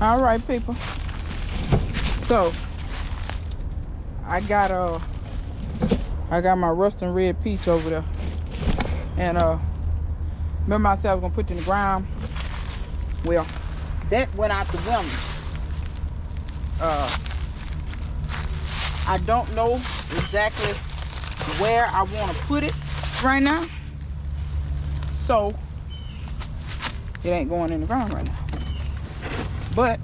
All right, people. So I got my rusting red peach over there, and remember I said I was gonna put it in the ground. Well, that went out the window. I don't know exactly where I want to put it right now, so it ain't going in the ground right now. But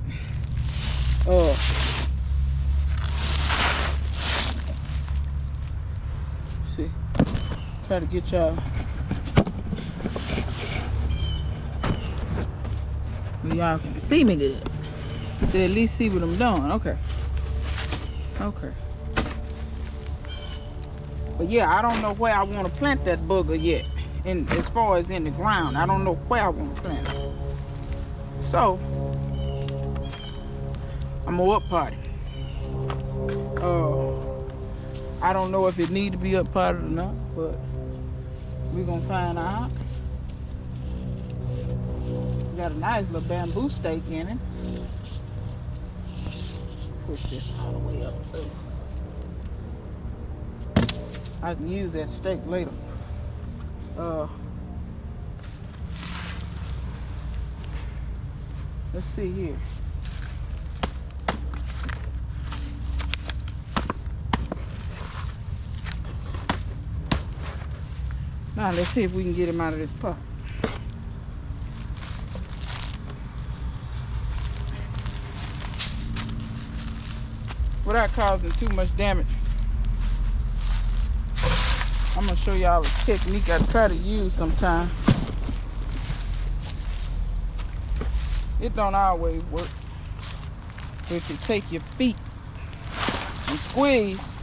see, try to get y'all. Y'all can see me good. So at least see what I'm doing. Okay. But yeah, I don't know where I want to plant that booger yet. And as far as in the ground, I don't know where I want to plant it. So I'm gonna up pot it. I don't know if it need to be up potted or not, but we're gonna find out. Got a nice little bamboo stake in it. Push this all the way up. I can use that stake later. Let's see here. Now let's see if we can get him out of this pot. Without causing too much damage. I'm gonna show y'all a technique I try to use sometimes. It don't always work. If you take your feet and squeeze,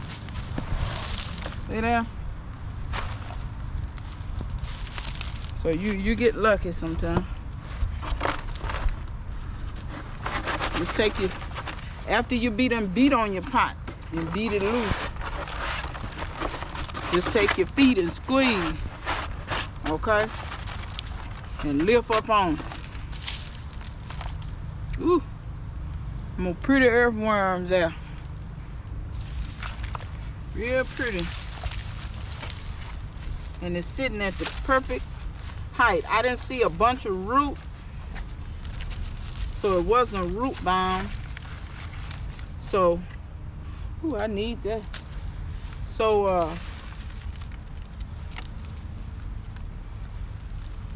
see there? So you get lucky sometimes. Just take your, after you beat on your pot and beat it loose, just take your feet and squeeze, okay? And lift up on. Ooh, more pretty earthworms there. Real pretty. And it's sitting at the perfect height. I didn't see a bunch of root, so it wasn't root bound. So, ooh, I need that. So,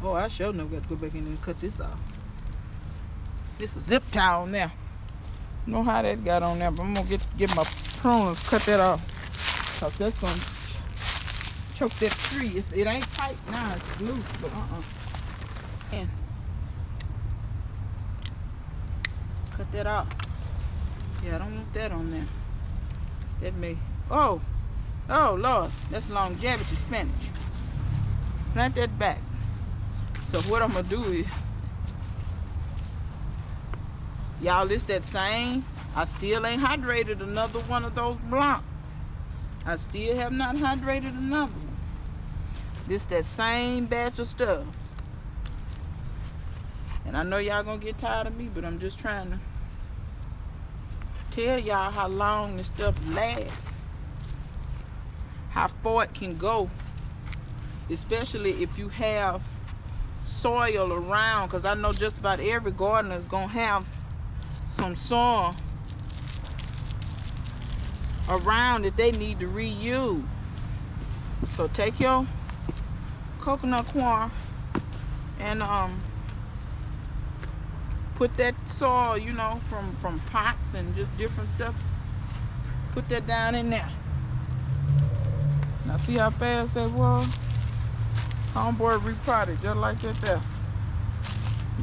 oh, I sure enough got to go back in and cut this off. This is a zip tie on there. I don't know how that got on there, but I'm gonna get my pruners, cut that off. Cause that's gonna choke that tree. It ain't tight now, it's loose, but and cut that off. Yeah, I don't want that on there. That may, oh Lord, that's longevity spinach. Plant that back. So what I'm gonna do is, y'all, it's that same, I still ain't hydrated another one of those blocks. I still have not hydrated another one. This that same batch of stuff. And I know y'all gonna get tired of me, but I'm just trying to tell y'all how long this stuff lasts. How far it can go. Especially if you have soil around, because I know just about every gardener is gonna have some soil around that they need to reuse. So take your coconut coir and put that soil, you know, from pots and just different stuff, put that down in there. Now see how fast that was? Homeboy repotted just like that there.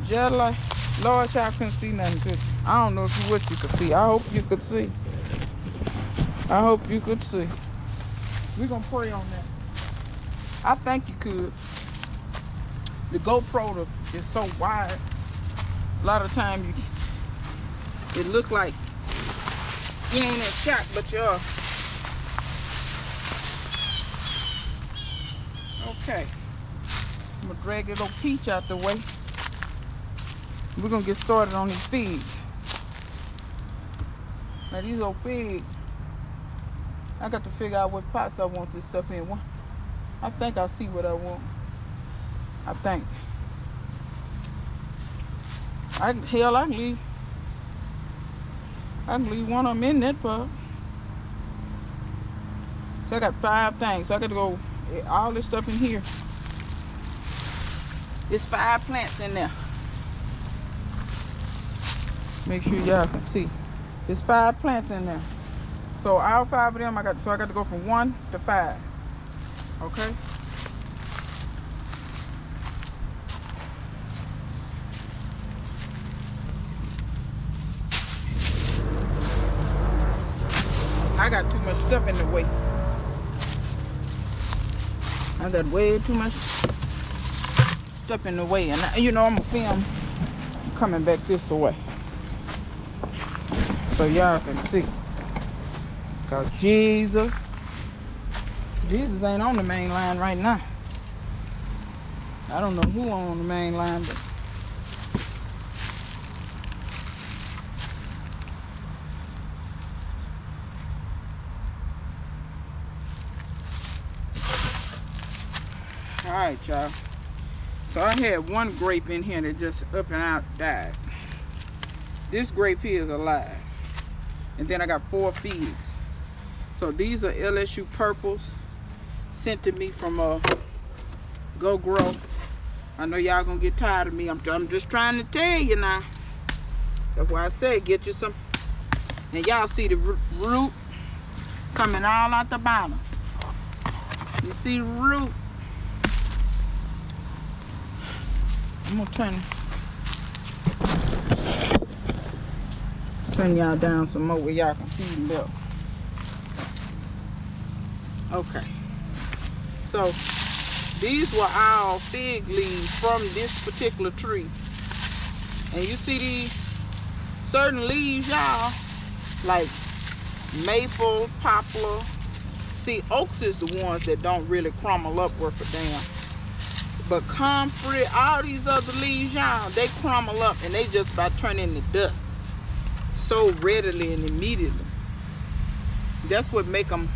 Just like, Lord, y'all couldn't see nothing good. I don't know what you could see. I hope you could see. I hope you could see. We're gonna pray on that. I think you could. The GoPro is so wide. A lot of times it look like you ain't in shot, but you are. Okay. I'm gonna drag that little peach out the way. We're gonna get started on these feeds. Now these old figs, I got to figure out what pots I want this stuff in. I think I see what I want. I think. Hell, I can leave one of them in that pot. So I got 5 things. So I got to go all this stuff in here. There's 5 plants in there. Make sure y'all can see. There's 5 plants in there. So all 5 of them, I got to go from 1 to 5. Okay. I got too much stuff in the way. I got way too much stuff in the way. And you know, I'm going to film coming back this way, so y'all can see. Because Jesus ain't on the main line right now. I don't know who on the main line, but all right, y'all. So I had one grape in here that just up and out died. This grape here is alive. And then I got 4 figs. So these are LSU purples sent to me from Go Grow. I know y'all gonna get tired of me. I'm just trying to tell you now. That's why I say get you some. And y'all see the root coming all out the bottom. You see the root. I'm gonna turn y'all down some more where y'all can see them better. Okay. So these were all fig leaves from this particular tree. And you see these certain leaves, y'all, like maple, poplar. See, oaks is the ones that don't really crumble up worth a damn. But comfrey, all these other leaves, y'all, they crumble up and they just about turn into dust so readily and immediately. That's what make them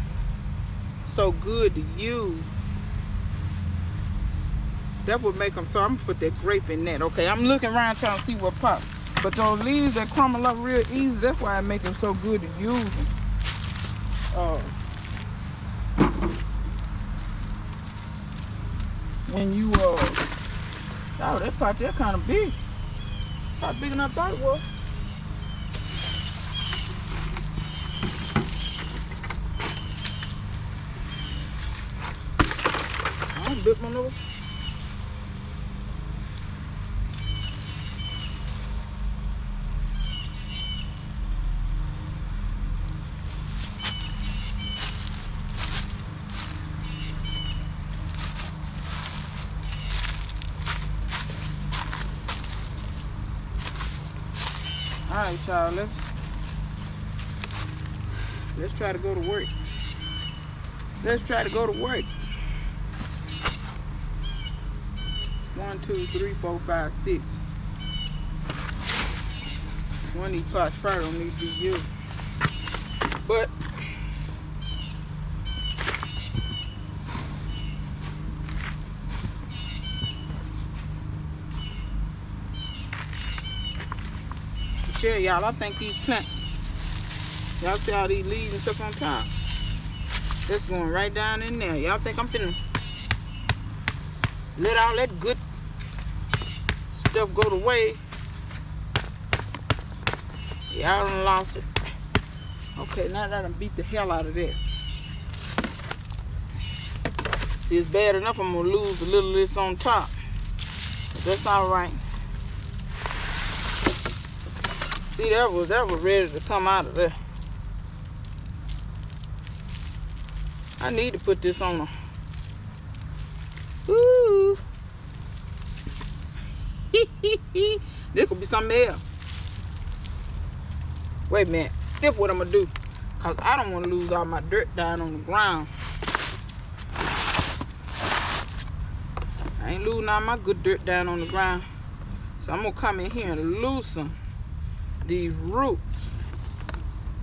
so good to use. That would make them. So I'm gonna put that grape in that. Okay, I'm looking around trying to see what pops. But those leaves that crumble up real easy, that's why I make them so good to use them. And you oh, that pot there kind of big. Not big enough I thought it was. I bit my nose. Alright, y'all, let's try to go to work. Let's try to go to work. 1, 2, 3, 4, 5, 6. One of these pots probably don't need to be used. But share y'all, I think these plants, y'all see all these leaves and stuff on top, that's going right down in there. Y'all think I'm finna let all that good stuff go to waste? Y'all done lost it. Okay, now that I done beat the hell out of that. See, it's bad enough I'm gonna lose a little of this on top, but that's all right. See, that was ready to come out of there. I need to put this on a. Ooh. This could be something else. Wait a minute. This is what I'm gonna do, cause I don't want to lose all my dirt down on the ground. I ain't losing all my good dirt down on the ground, so I'm gonna come in here and loosen these roots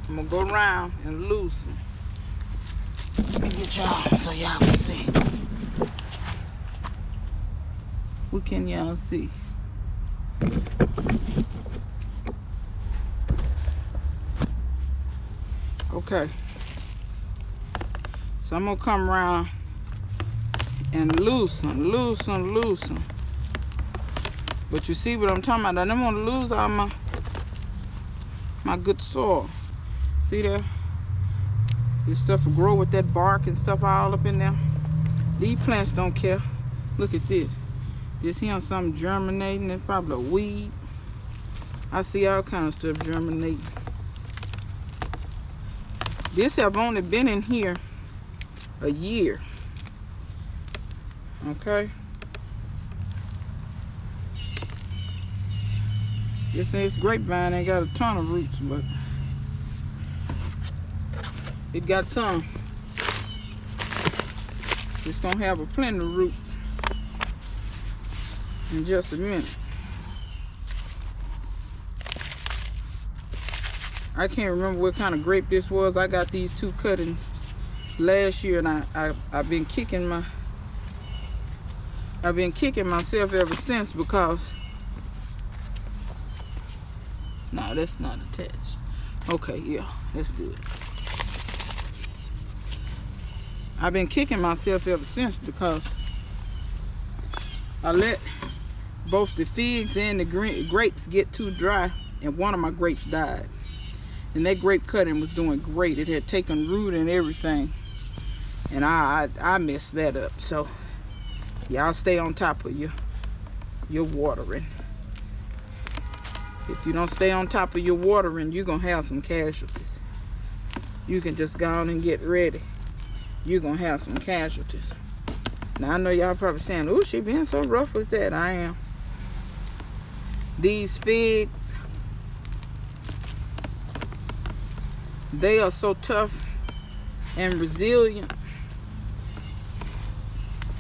I'm gonna go around and loosen. Let me get y'all so y'all can see. What can y'all see? Okay. So I'm gonna come around and loosen. But you see what I'm talking about? I don't want to lose all my good soil. See there? This stuff will grow with that bark and stuff all up in there. These plants don't care. Look at this. This here something germinating. It's probably a weed. I see all kinds of stuff germinating. This have only been in here a year. Okay. This grapevine ain't got a ton of roots, but it got some. It's gonna have a plenty of root in just a minute. I can't remember what kind of grape this was. I got these 2 cuttings last year, and I've been kicking myself ever since because no, that's not attached. Okay, yeah, that's good. I've been kicking myself ever since because I let both the figs and the grapes get too dry, and one of my grapes died. And that grape cutting was doing great. It had taken root and everything, and I messed that up. So y'all stay on top of your watering. If you don't stay on top of your watering, you're gonna have some casualties. You can just go on and get ready. You're gonna have some casualties. Now I know y'all probably saying, "Oh, she being so rough with that." I am. These figs, they are so tough and resilient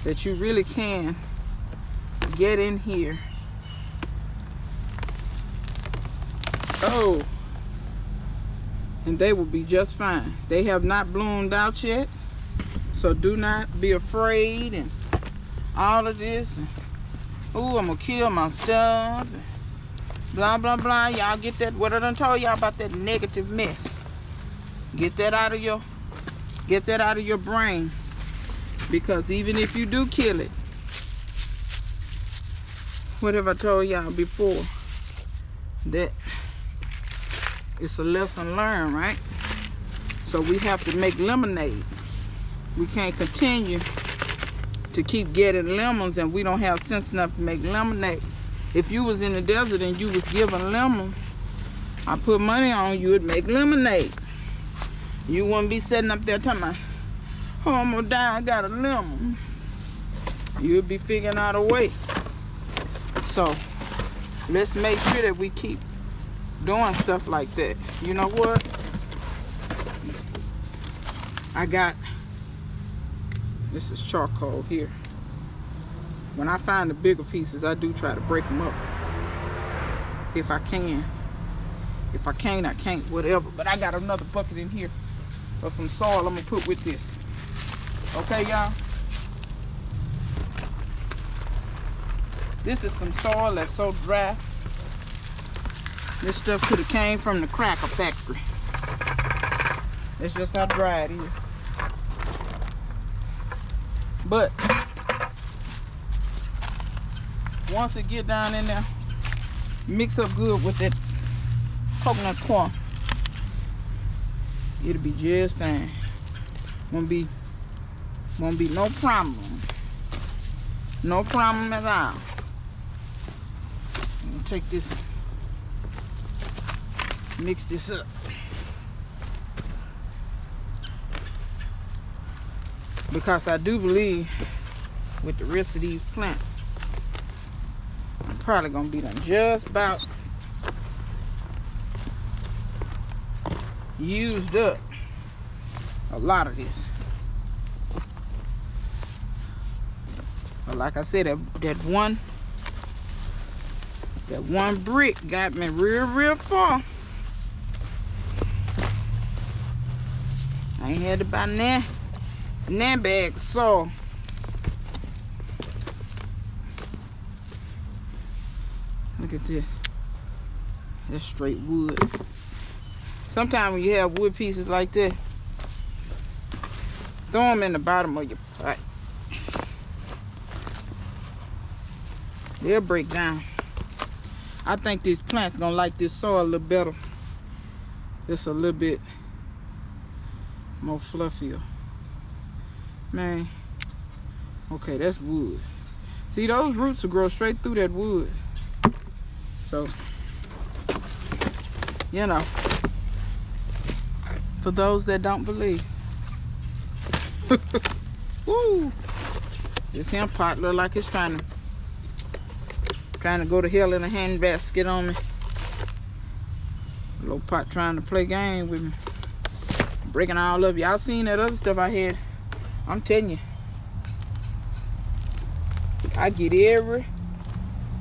that you really can get in here. Oh, and they will be just fine. They have not bloomed out yet, so do not be afraid and all of this. Oh, I'm gonna kill my stuff. Blah blah blah. Y'all get that? What I done told y'all about that negative mess. Get that out of your brain, because even if you do kill it, what have I told y'all before? That it's a lesson learned, right? So we have to make lemonade. We can't continue to keep getting lemons and we don't have sense enough to make lemonade. If you was in the desert and you was given lemon, I put money on you would make lemonade. You wouldn't be sitting up there talking about, "Oh, I'm gonna die, I got a lemon." You'd be figuring out a way. So let's make sure that we keep doing stuff like that. You know what? I got, this is charcoal here. When I find the bigger pieces, I do try to break them up. If I can. If I can't, I can't, whatever. But I got another bucket in here of some soil I'm gonna put with this. Okay, y'all? This is some soil that's so dry. This stuff could have came from the cracker factory. That's just how dry it is. But once it get down in there, mix up good with that coconut corn, it'll be just fine. Won't be no problem. No problem at all. I'm gonna take this, mix this up. Because I do believe with the rest of these plants, I'm probably gonna be done just about used up a lot of this. But like I said, that one brick got me real far. I ain't had to buy nan bag of soil. Look at this. That's straight wood. Sometimes when you have wood pieces like that, throw them in the bottom of your pot. They'll break down. I think these plants gonna like this soil a little better. It's a little bit more fluffier. Man. Okay, that's wood. See, those roots will grow straight through that wood. So, you know, for those that don't believe. Woo! This here pot look like it's trying to go to hell in a handbasket on me. Little pot trying to play game with me. Breaking all of y'all seen that other stuff I had. I'm telling you. I get every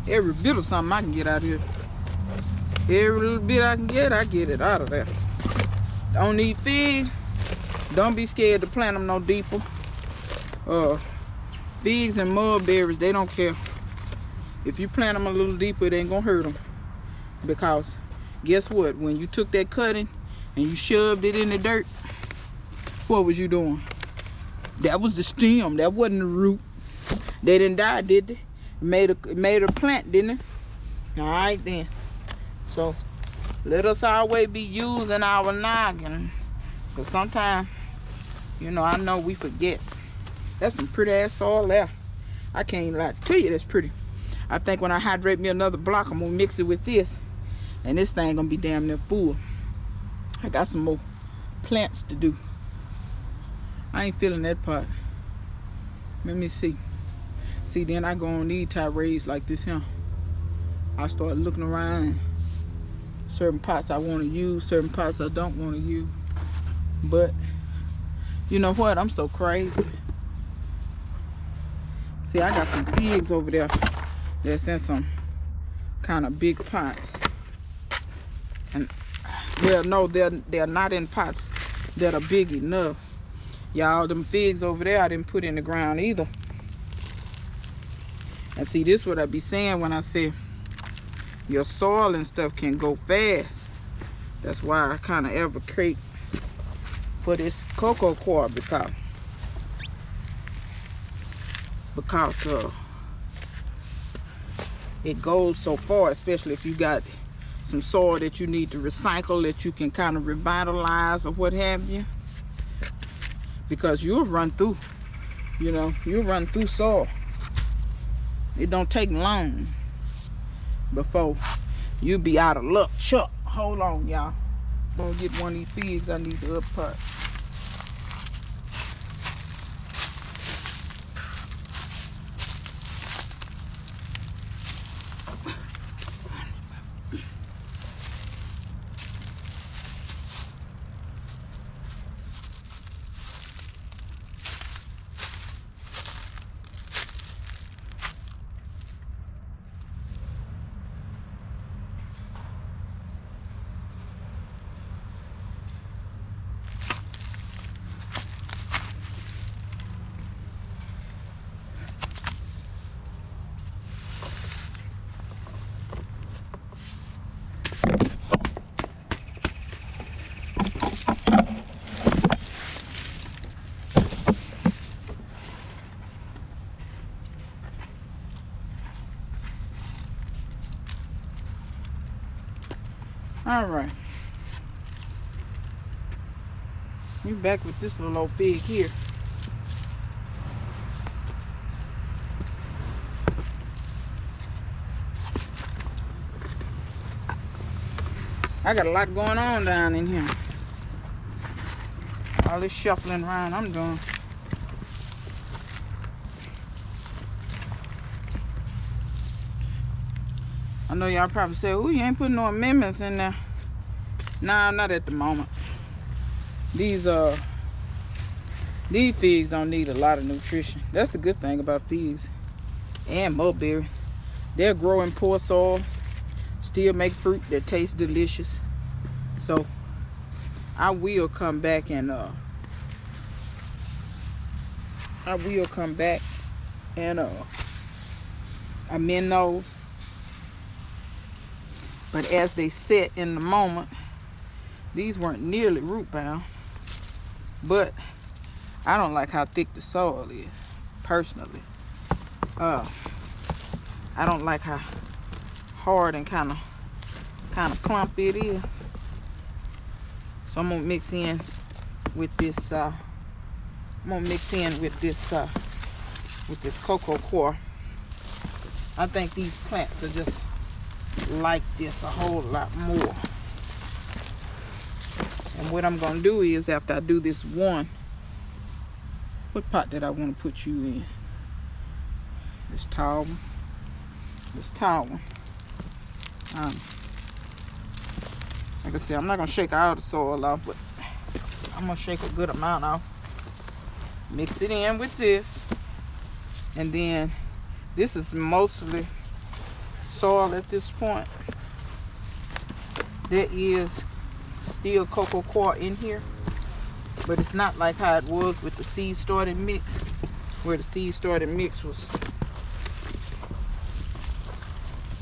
bit of something I can get out of here. Every little bit I can get, I get it out of there. Don't need figs. Don't be scared to plant them no deeper. Figs and mulberries, they don't care. If you plant them a little deeper, it ain't gonna hurt them. Because guess what? When you took that cutting and you shoved it in the dirt, what was you doing? That was the stem. That wasn't the root. They didn't die, did they? Made a plant, didn't it? All right then. So let us always be using our noggin, because sometimes, you know, I know we forget. That's some pretty ass soil there. I can't lie to you, that's pretty. I think when I hydrate me another block, I'm gonna mix it with this, and this thing gonna be damn near full. I got some more plants to do. I ain't feeling that part. Let me see. See, then I go on these tirades like this here. I start looking around. Certain pots I want to use, certain pots I don't want to use. But you know what? I'm so crazy. See, I got some figs over there that's in some kind of big pot. And well, no, they're not in pots that are big enough. Y'all, them figs over there I didn't put in the ground either. And see, this is what I be saying when I say your soil and stuff can go fast. That's why I kind of advocate for this cocoa coir, because it goes so far, especially if you got some soil that you need to recycle, that you can kind of revitalize or what have you. Because you'll run through, you know, you'll run through soil. It don't take long before you be out of luck. Chuck, hold on, y'all. I'm gonna get one of these figs. I need the up part. All right, we back with this little old fig here. I got a lot going on down in here. All this shuffling around I'm doing. I know y'all probably say, "Oh, you ain't putting no amendments in there." Nah, not at the moment. These figs don't need a lot of nutrition. That's the good thing about figs and mulberry. They'll grow in poor soil, still make fruit that tastes delicious. So I will come back and I will come back and amend those. But as they set in the moment, these weren't nearly root bound. But I don't like how thick the soil is, personally. I don't like how hard and kind of clumpy it is. So I'm gonna mix in with this. With this cocoa coir. I think these plants are just like this a whole lot more. And what I'm gonna do is, after I do this one, what pot did I want to put you in? This tall one. This tall one. Like I said, I'm not gonna shake all the soil off, but I'm gonna shake a good amount off. Mix it in with this, and then this is mostly soil at this point. There is still cocoa coir in here, but it's not like how it was with the seed starting mix, where the seed starting mix was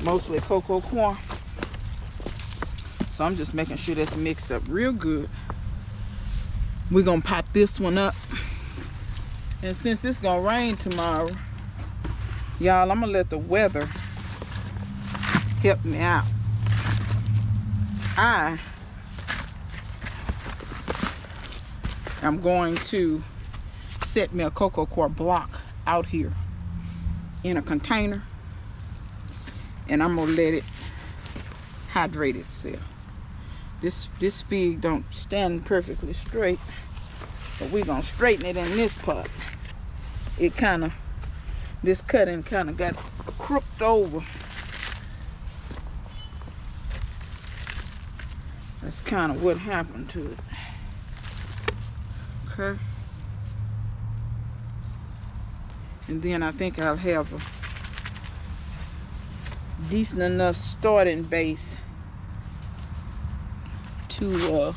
mostly cocoa coir. So I'm just making sure that's mixed up real good. We're gonna pot this one up. And since it's gonna rain tomorrow, y'all, I'm gonna let the weather help me out. I am going to set me a cocoa coir block out here in a container, and I'm gonna let it hydrate itself. This fig don't stand perfectly straight, but we're gonna straighten it in this pot. It this cutting kind of got crooked over. That's kind of what happened to it. Okay. And then I think I'll have a decent enough starting base to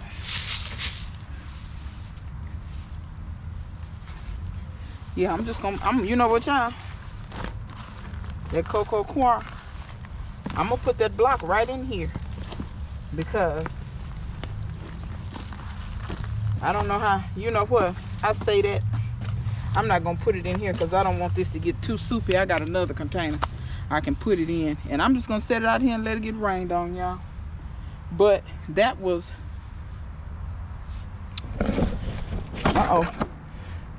yeah, you know what, y'all? That cocoa coir, I'm gonna put that block right in here, because I don't know how, you know what, I say that I'm not gonna put it in here because I don't want this to get too soupy. I got another container I can put it in, and I'm just gonna set it out here and let it get rained on, y'all. But that was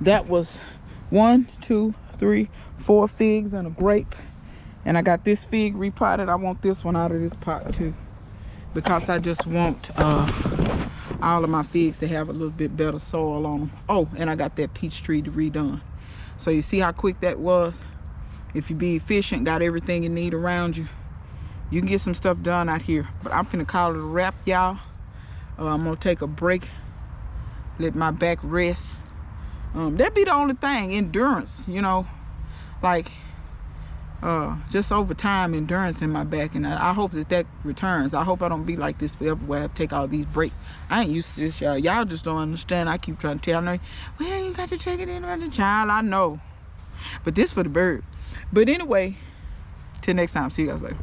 that was 1, 2, 3, 4 figs and a grape. And I got this fig repotted. I want this one out of this pot too, because I just want all of my figs to have a little bit better soil on them. Oh, and I got that peach tree redone. So you see how quick that was? If you be efficient, got everything you need around you, you can get some stuff done out here. But I'm finna call it a wrap, y'all. I'm gonna take a break, let my back rest. That'd be the only thing, endurance, you know, like just over time, endurance in my back. And I hope that returns. I hope I don't be like this forever, where I have to take all these breaks. I ain't used to this, y'all. Y'all just don't understand. I keep trying to tell you, well, you got to take it in with the child. I know, but this for the bird. But anyway, till next time, see you guys later.